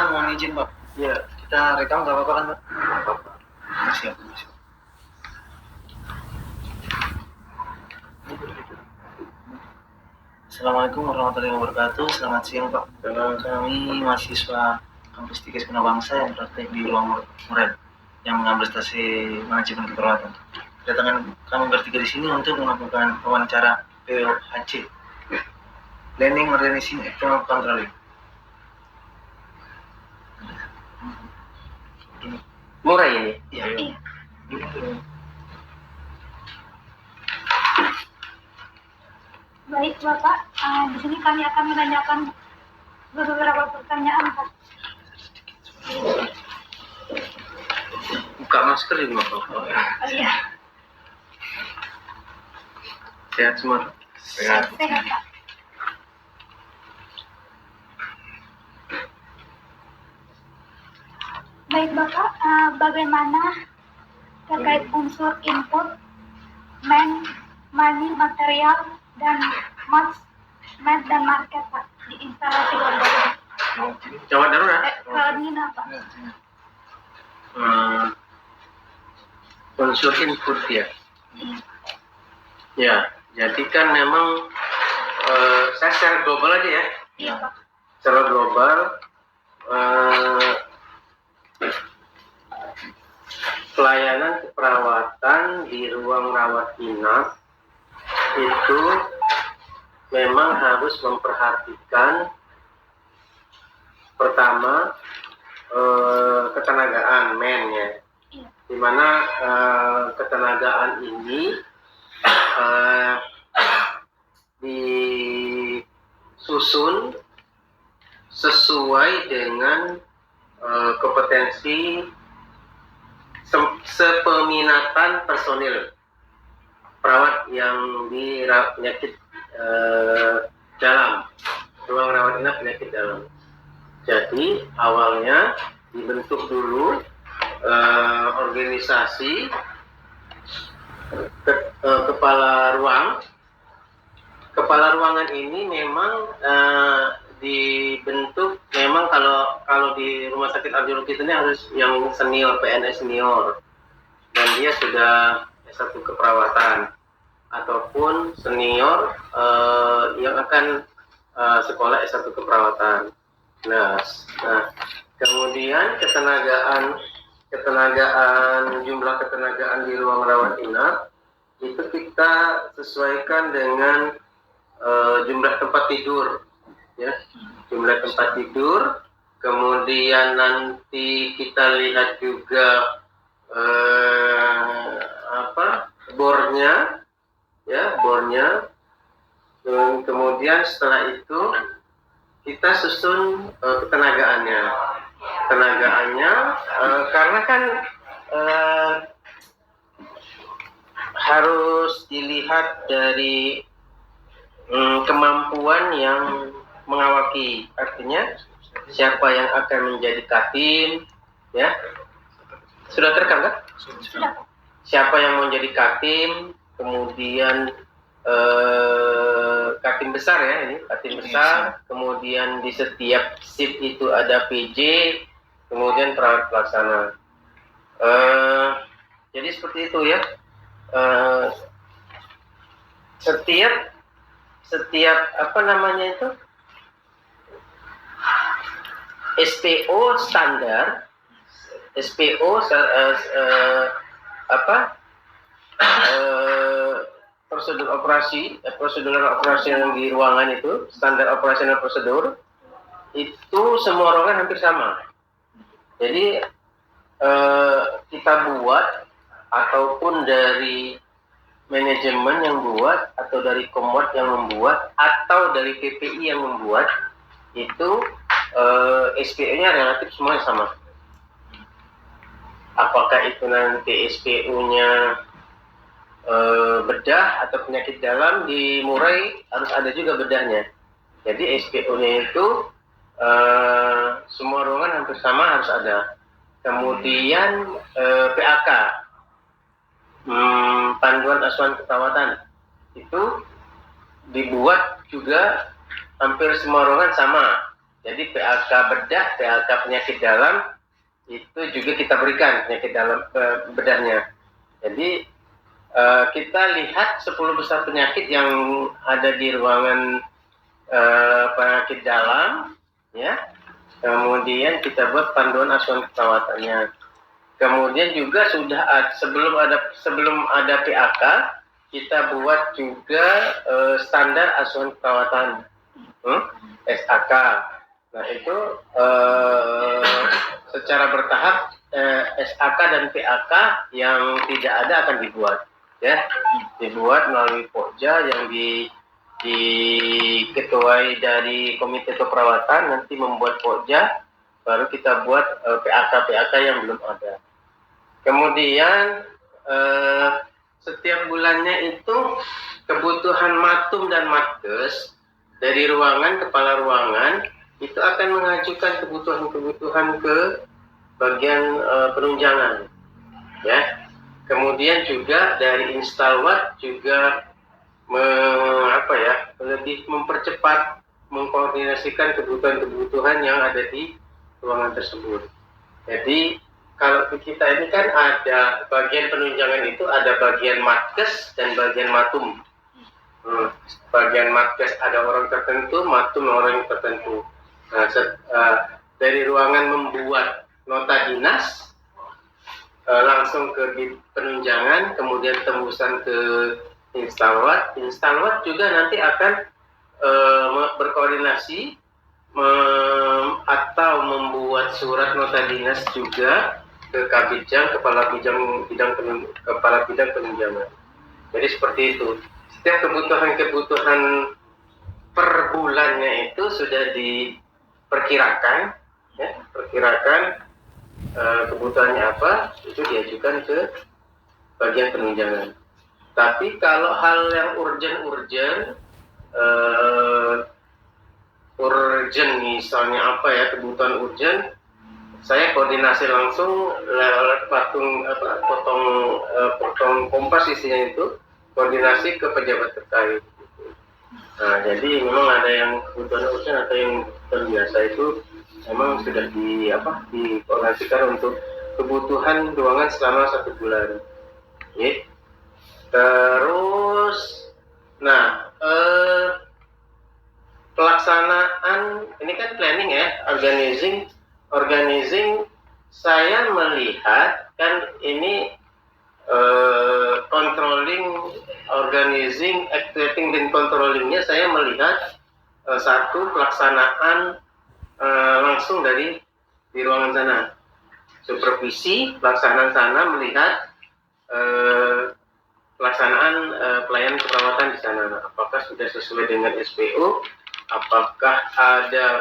Sebelumnya mohon izin Pak. Ya, kita rekam nggak apa-apa kan Pak? Nggak apa-apa. Siap. Assalamualaikum warahmatullahi wabarakatuh. Selamat siang Pak. Kami mahasiswa kampus Tikes Bina Bangsa yang praktek di ruang Muren yang mengambil stasi manajemen keperawatan. Kedatangan kami bertiga di sini untuk melakukan wawancara POHC, Planning Organizing External Controlling. Murai ini? Iya. Baik Bapak, di sini kami akan menanyakan beberapa pertanyaan Pak. Buka masker di rumah Pak. Oh iya. Sehat semua? Sehat Pak. Baik Bapak, bagaimana terkait unsur input, money, material, dan match dan market Pak di instalasi gawat Gawat darurat? Karantina Pak. Unsur input ya. Ya, jadi kan memang saya secara global aja ya. Iya Pak. Secara global pelayanan keperawatan di ruang rawat inap itu memang harus memperhatikan pertama ketenagaan ya, dimana ketenagaan ini disusun sesuai dengan kompetensi sepeminatan personil perawat yang di penyakit dalam, ruang rawat inap penyakit dalam. Jadi awalnya dibentuk dulu organisasi kepala ruangan ini memang dibentuk memang kalau di rumah sakit Arjologi ini harus yang senior, PNS senior, dan dia sudah S1 keperawatan ataupun senior yang akan sekolah S1 keperawatan. Nah, kemudian jumlah ketenagaan di ruang rawat inap itu kita sesuaikan dengan jumlah tempat tidur, ya, jumlah tempat tidur. Kemudian nanti kita lihat juga bornya, ya, bornya. Dan kemudian setelah itu kita susun ketenagaannya, karena kan harus dilihat dari kemampuan yang mengawaki, artinya siapa yang akan menjadi katim, ya, sudah terekam kan? Sudah. Siapa yang mau jadi katim, kemudian katim besar ya, ini katim besar, kemudian di setiap shift itu ada PJ, kemudian perawat pelaksana. Jadi seperti itu ya. Setiap apa namanya itu SPO standar, prosedur operasi yang di ruangan itu, standar operasional prosedur itu semua ruangan hampir sama. Jadi kita buat ataupun dari manajemen yang buat atau dari komod yang membuat atau dari PPI yang membuat itu SPO-nya relatif semuanya sama. Apakah itu nanti SPO-nya bedah atau penyakit dalam, di Murai harus ada juga bedahnya. Jadi SPO-nya itu semua ruangan hampir sama harus ada. Kemudian PAK, panduan asuhan keperawatan, itu dibuat juga hampir semua ruangan sama. Jadi PAK bedah, PAK penyakit dalam itu juga kita berikan penyakit dalam bedahnya. Jadi kita lihat 10 besar penyakit yang ada di ruangan penyakit dalam, ya. Kemudian kita buat panduan asuhan perawatannya. Kemudian juga sebelum ada PAK, kita buat juga standar asuhan perawatan, SAK. Nah itu secara bertahap SAK dan PAK yang tidak ada akan dibuat, ya, dibuat melalui Pokja yang diketuai dari Komite Keperawatan, nanti membuat Pokja, baru kita buat PAK yang belum ada. Kemudian setiap bulannya itu kebutuhan matum dan matkes dari kepala ruangan itu akan mengajukan kebutuhan ke bagian penunjangan, ya. Kemudian juga dari instalwat juga lebih mempercepat mengkoordinasikan kebutuhan yang ada di ruangan tersebut. Jadi kalau kita ini kan ada bagian penunjangan itu ada bagian matkes dan bagian matum. Bagian matkes ada orang tertentu, matum orang tertentu. Nah, dari ruangan membuat nota dinas langsung ke penunjangan, kemudian tembusan ke instalwat. Instalwat juga nanti akan berkoordinasi atau membuat surat nota dinas juga ke Kabidjang, kepala bidang penunjangan. Jadi seperti itu. Setiap kebutuhan per bulannya itu sudah diperkirakan, ya, kebutuhannya apa, itu diajukan ke bagian penunjangan. Tapi kalau hal yang urgent misalnya kebutuhan urgent, saya koordinasi langsung lewat potong kompas isinya itu, koordinasi ke pejabat terkait. Nah, jadi memang ada yang kebutuhan urgent atau yang biasa itu memang sudah dikoordinasikan untuk kebutuhan ruangan selama 1 bulan. Okay. Terus, pelaksanaan ini kan planning, ya, organizing. Saya melihat kan ini controlling, organizing, activating dan controllingnya saya melihat satu pelaksanaan langsung di ruangan sana. Supervisi pelaksanaan sana melihat pelaksanaan pelayanan keperawatan di sana. Apakah sudah sesuai dengan SPO? Apakah ada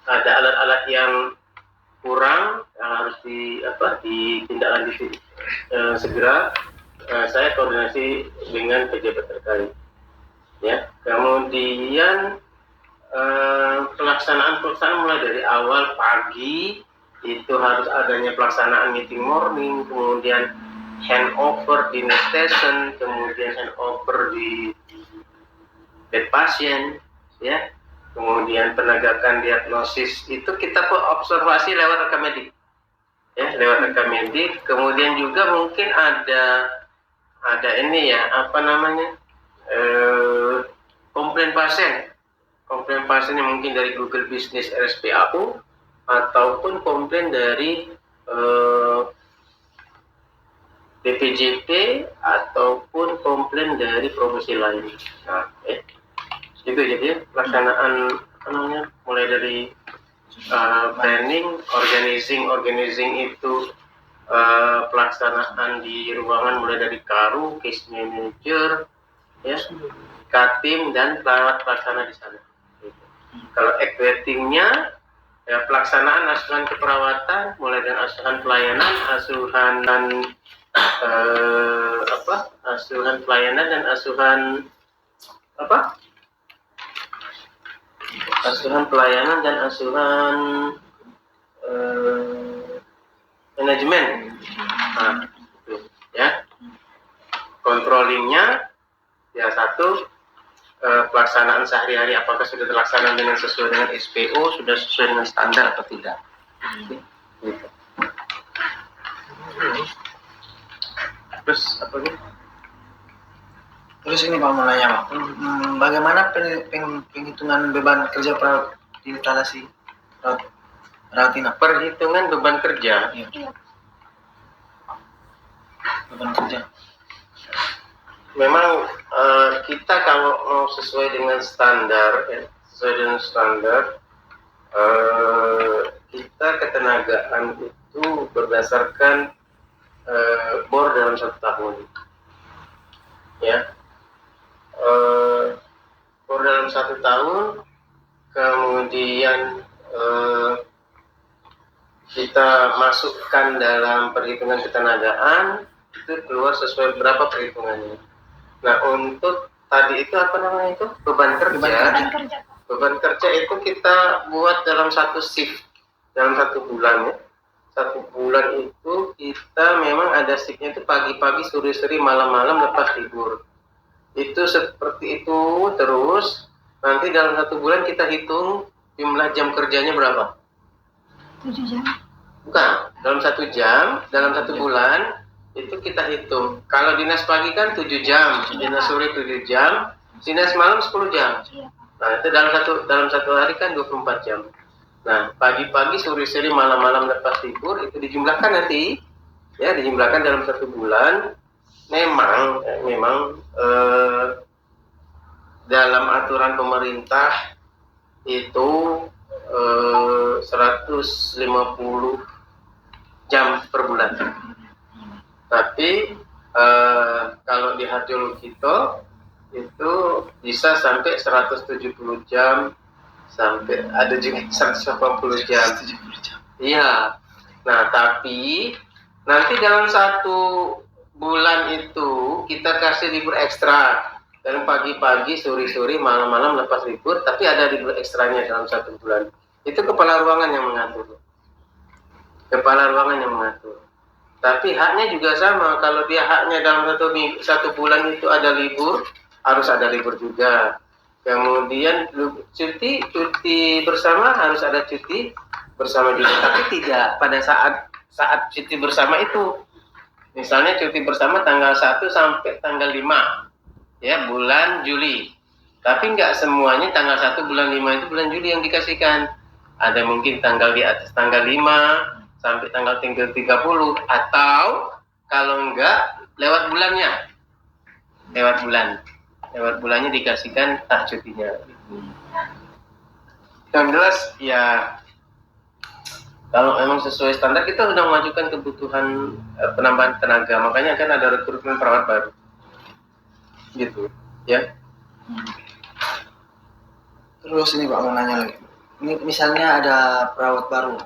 alat-alat yang kurang yang harus ditindaklanjuti segera. Saya koordinasi dengan pejabat terkait, ya. Kemudian pelaksanaan mulai dari awal pagi itu harus adanya pelaksanaan meeting morning, kemudian handover di nurse station, kemudian handover di bed pasien, ya. Kemudian penegakan diagnosis itu kita observasi lewat rekam medik, ya, Kemudian juga mungkin ada komplain pasien yang mungkin dari Google Business RSPAU ataupun komplain dari BPJT ataupun komplain dari profesi lain. Nah, itu jadi pelaksanaan mulai dari planning, organizing itu pelaksanaan di ruangan mulai dari karu, case manager, ya, katim dan perawat pelaksana di sana. Kalau activatingnya, ya, pelaksanaan asuhan keperawatan mulai dari asuhan pelayanan, asuhan pelayanan dan asuhan pelayanan dan asuhan manajemen. Nah, itu, ya. Controllingnya, ya, satu pelaksanaan sehari-hari, apakah sudah terlaksana dengan sesuai dengan SPO, sudah sesuai dengan standar atau tidak. Gitu. Terus apa nih? Terus ini Pak mau nanya Pak, bagaimana penghitungan beban kerja perawat di instalasi rawat inap? Perhitungan beban kerja. Iya, Iya. beban kerja. Memang kita kalau mau sesuai dengan standar, ya, sesuai dengan standar, kita ketenagaan itu berdasarkan bor dalam 1 tahun. Ya, bor dalam 1 tahun, kemudian kita masukkan dalam perhitungan ketenagaan, itu keluar sesuai berapa perhitungannya. Nah, untuk tadi itu apa namanya itu? Beban kerja. Beban kerja Pak. Beban kerja itu kita buat dalam 1 shift, dalam 1 bulan ya. 1 bulan itu kita memang ada shiftnya itu pagi-pagi, sore-sore, malam-malam, lepas libur. Itu seperti itu terus. Nanti dalam 1 bulan kita hitung jumlah jam kerjanya berapa? 7 jam. Bukan, dalam 1 jam, dalam 1 bulan itu kita hitung. Kalau dinas pagi kan 7 jam, dinas sore 7 jam, dinas malam 10 jam. Iya. Nah, itu dalam satu hari kan 24 jam. Nah, pagi-pagi, sore-sore, malam-malam lepas libur itu dijumlahkan nanti, ya dijumlahkan dalam 1 bulan. Memang dalam aturan pemerintah itu 150 jam per bulan. Tapi kalau di Harjo Lukito itu bisa sampai 170 jam, sampai ada juga 180 jam. Iya. Nah, tapi nanti dalam 1 bulan itu kita kasih libur ekstra. Dan pagi-pagi, sore-sore, malam-malam lepas libur, tapi ada libur ekstranya dalam 1 bulan. Itu kepala ruangan yang mengatur. Kepala ruangan yang mengatur. Tapi haknya juga sama. Kalau dia haknya dalam 1 bulan itu ada libur, harus ada libur juga. Kemudian cuti bersama harus ada cuti bersama juga. Tapi tidak pada saat cuti bersama itu. Misalnya cuti bersama tanggal 1 sampai tanggal 5, ya bulan Juli. Tapi nggak semuanya tanggal 1 bulan 5 itu bulan Juli yang dikasihkan. Ada mungkin tanggal di atas tanggal 5 sampai tanggal 30, atau kalau enggak lewat bulannya, lewat bulannya dikasihkan hak cutinya. Yang jelas ya, kalau memang sesuai standar kita sudah mengajukan kebutuhan penambahan tenaga, makanya kan ada rekrutmen perawat baru, gitu ya. Terus ini Pak mau nanya lagi, ini misalnya ada perawat baru,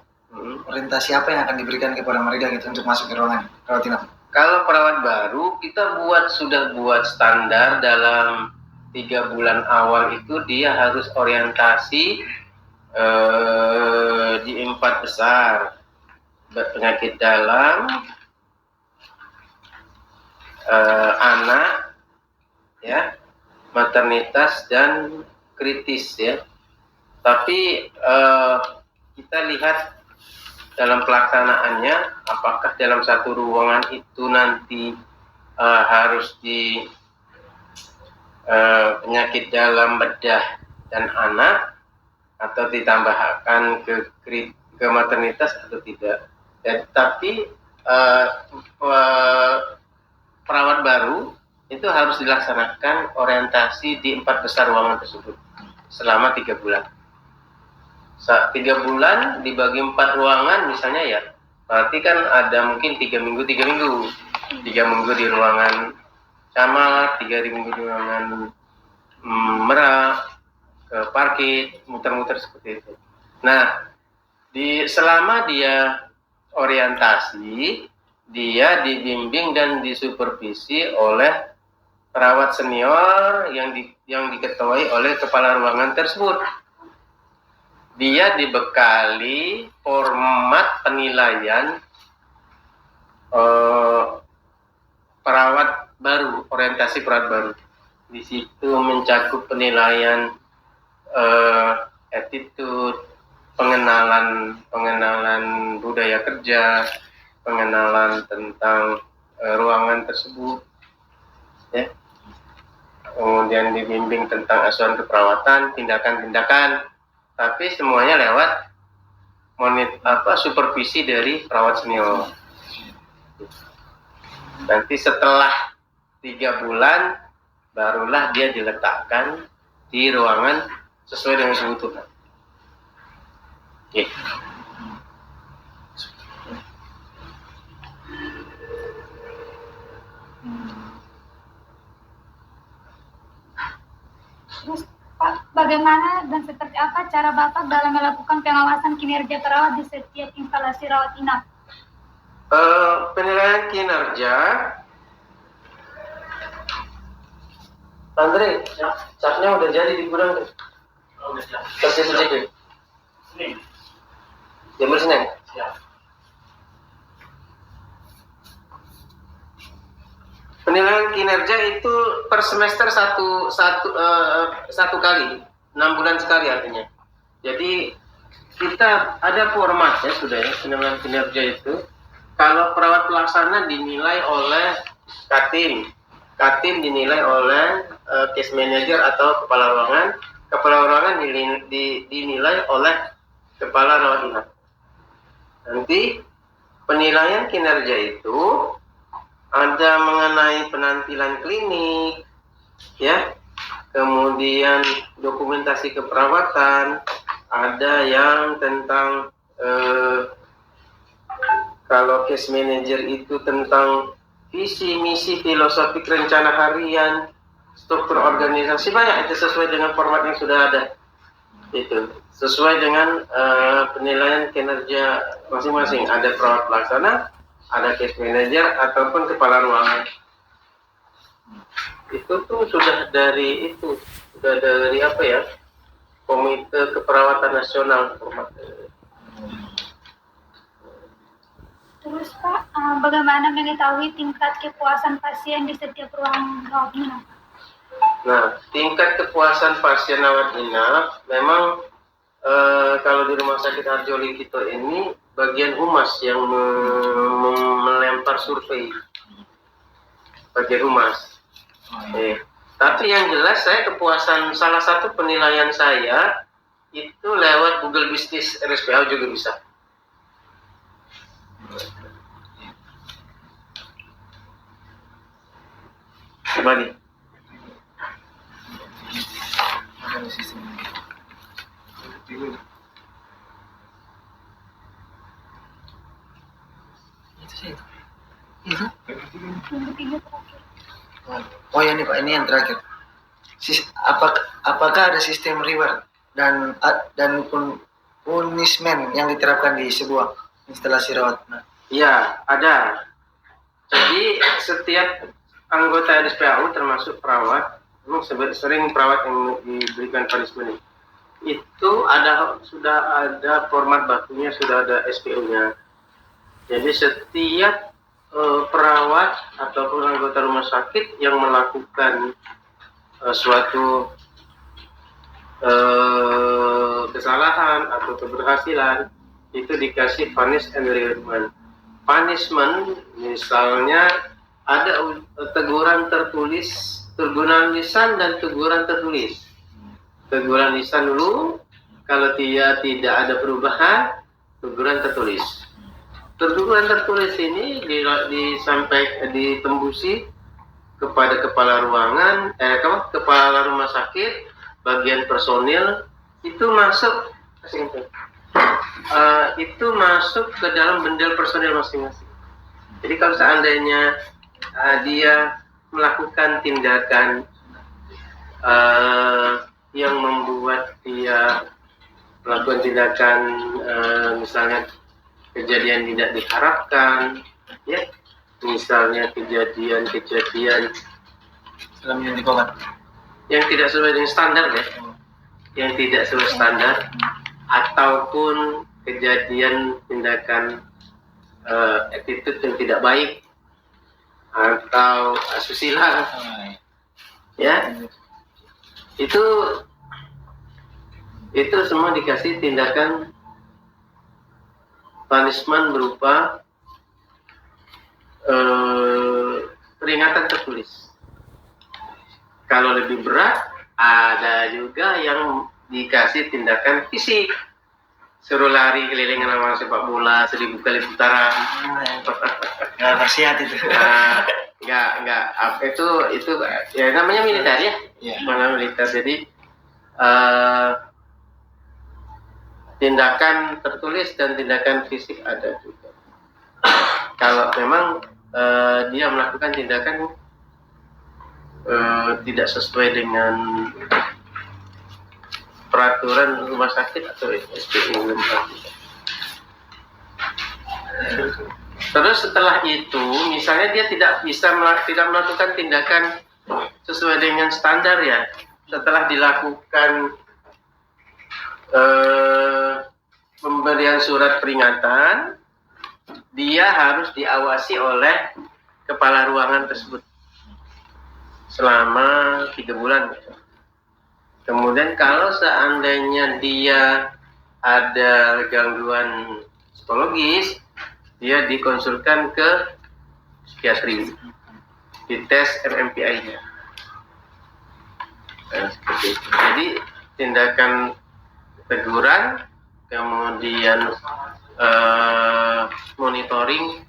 orientasi apa yang akan diberikan kepada mereka gitu untuk masuk ke ruangan rawat inap? Kalau perawat baru kita sudah buat standar dalam 3 bulan awal itu dia harus orientasi di 4 besar: penyakit dalam, anak, ya, maternitas dan kritis ya. Tapi kita lihat dalam pelaksanaannya, apakah dalam 1 ruangan itu nanti harus di penyakit dalam, bedah dan anak, atau ditambahkan ke maternitas atau tidak. Tapi perawat baru itu harus dilaksanakan orientasi di 4 besar ruangan tersebut selama 3 bulan. 3 bulan dibagi 4 ruangan misalnya ya, berarti kan ada mungkin 3 minggu 3 minggu. 3 minggu di ruangan camat, 3 minggu di ruangan merah, ke parkit, muter-muter seperti itu. Nah, selama dia orientasi, dia dibimbing dan disupervisi oleh perawat senior yang diketuai oleh kepala ruangan tersebut. Dia dibekali format penilaian perawat baru, orientasi perawat baru. Di situ mencakup penilaian attitude, pengenalan budaya kerja, pengenalan tentang ruangan tersebut, ya. Kemudian dibimbing tentang asuhan keperawatan, tindakan-tindakan, tapi semuanya lewat supervisi dari perawat senior. Nanti setelah 3 bulan barulah dia diletakkan di ruangan sesuai dengan kebutuhan. Oke. Terus Pak, bagaimana dan seperti apa cara Bapak dalam melakukan pengawasan kinerja perawat di setiap instalasi rawat inap? Penilaian kinerja, Andre, catnya udah jadi di gudang tuh. Oh, udah siap. Kasih cek deh. Ini. Jam Senin. Siap. Penilaian kinerja itu per semester satu kali, 6 bulan sekali artinya. Jadi kita ada formatnya sudah ya, penilaian kinerja itu. Kalau perawat pelaksana dinilai oleh Katim dinilai oleh case manager atau kepala ruangan dinilai oleh kepala rawat inap. Nanti penilaian kinerja itu ada mengenai penampilan klinik, ya, kemudian dokumentasi keperawatan, ada yang tentang kalau case manager itu tentang visi, misi, filosofi, rencana harian, struktur organisasi, banyak itu sesuai dengan format yang sudah ada. Itu sesuai dengan penilaian kinerja masing-masing. Ada perawat pelaksana, ada case manager ataupun kepala ruangan. Itu tuh sudah dari apa ya? Komite Keperawatan Nasional format. Terus Pak, bagaimana mengetahui tingkat kepuasan pasien di setiap ruang rawat inap? Nah, tingkat kepuasan pasien rawat inap memang kalau di Rumah Sakit Harjo Likito ini bagian humas yang melempar survei, bagian humas. Tapi yang jelas salah satu penilaian saya itu lewat Google Business RSPA juga bisa. Kembali. Ada sistem. Itu sih. Itu. Minggu-minggu terakhir. Oh ya nih Pak, ini yang terakhir. Apakah ada sistem reward dan punishment yang diterapkan di sebuah instalasi rawat? Iya, ada. Jadi setiap anggota RSPAU termasuk perawat, memang sering perawat yang diberikan punishment. Itu sudah ada format bakunya, sudah ada SPO-nya. Jadi setiap perawat ataupun anggota rumah sakit yang melakukan suatu kesalahan atau keberhasilan itu dikasih punish and reward. Punishment misalnya ada teguran tertulis, teguran lisan dan teguran tertulis. Teguran lisan dulu, kalau dia tidak ada perubahan, teguran tertulis. Teguran tertulis ini ditembusi kepada kepala ruangan, kepala rumah sakit, bagian personil, itu masuk ke dalam bendel personil masing-masing. Jadi kalau seandainya dia melakukan tindakan yang membuat dia melakukan tindakan misalnya kejadian tidak diharapkan, ya, misalnya kejadian yang tidak sesuai dengan standar, ya, yang tidak sesuai standar, ataupun kejadian tindakan attitude yang tidak baik atau asusila, Ya, itu semua dikasih tindakan punishment berupa peringatan tertulis. Kalau lebih berat, ada juga yang dikasih tindakan fisik, suruh lari keliling lapangan sepak bola 1000 kali putaran. Nggak nasihat itu. Nggak itu ya namanya militer ya. Iya. Mana militer, jadi tindakan tertulis dan tindakan fisik ada juga. Kalau memang dia melakukan tindakan tidak sesuai dengan peraturan rumah sakit atau SPU. Terus setelah itu, misalnya dia tidak melakukan tindakan sesuai dengan standar ya, setelah dilakukan pemberian surat peringatan, dia harus diawasi oleh kepala ruangan tersebut selama 3 bulan. Kemudian kalau seandainya dia ada gangguan psikologis, dia dikonsulkan ke psikiatri, dites MMPI-nya. Nah, seperti itu. Jadi tindakan teguran, kemudian monitoring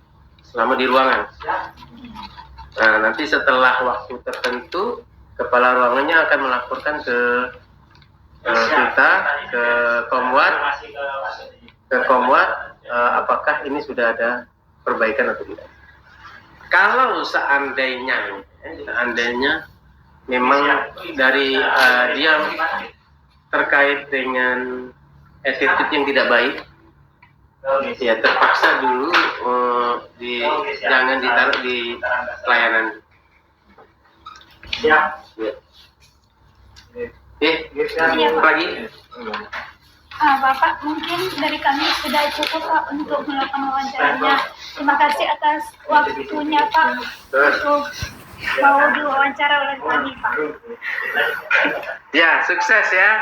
selama di ruangan. Nah, nanti setelah waktu tertentu, kepala ruangannya akan melaporkan ke kita, ke Komwat, apakah ini sudah ada perbaikan atau tidak. Kalau seandainya memang dari dia terkait dengan attitude yang tidak baik, ya terpaksa dulu jangan ditaruh di pelayanan. Ya. Lagi. Bapak, mungkin dari kami sudah cukup Pak untuk melakukan wawancaranya. Terima kasih atas waktunya Pak untuk mau diwawancara oleh kami Pak. Ya, sukses ya.